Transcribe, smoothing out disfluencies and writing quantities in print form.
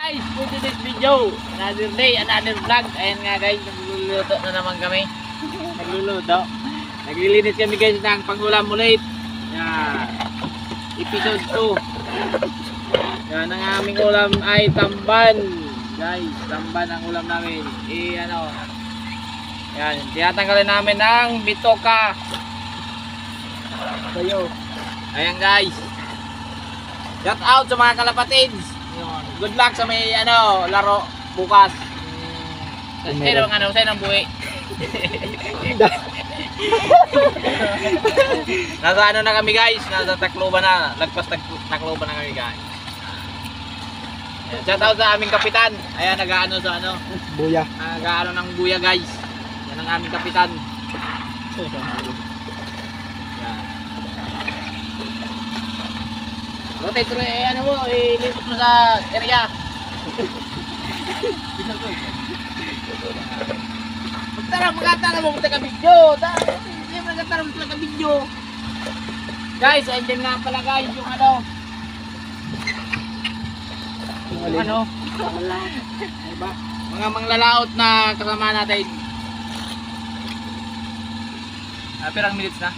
guys, for today's video, another day, another vlog. Ayan nga guys, nagluluto na naman kami. Nagluluto. Naglilinis kami guys ng pangulam ulit. Yan. Episode 2. Yan ang aming ulam ay tamban. Guys, tamban ang ulam namin. Yan, tinatanggalin namin ng bitoka. Sayo. Ayan guys. Shout out sa mga kalapatids. Good luck sa may laro bukas. Sino ang buhay? Nasa na kami guys, nasa Tacloban na, lagpas Tacloban na kami guys. Shout out sa aming kapitan. Ayan sa buya. Nag-aano ng buya guys. Yan ang aming kapitan. Rotate ilipot mo sa area. Magtara mo taga-video. Hindi mo nagtara mo taga-video. Guys, andyan nga pala guys yung mga manglalaot na kasama natin. Pirang minutes na?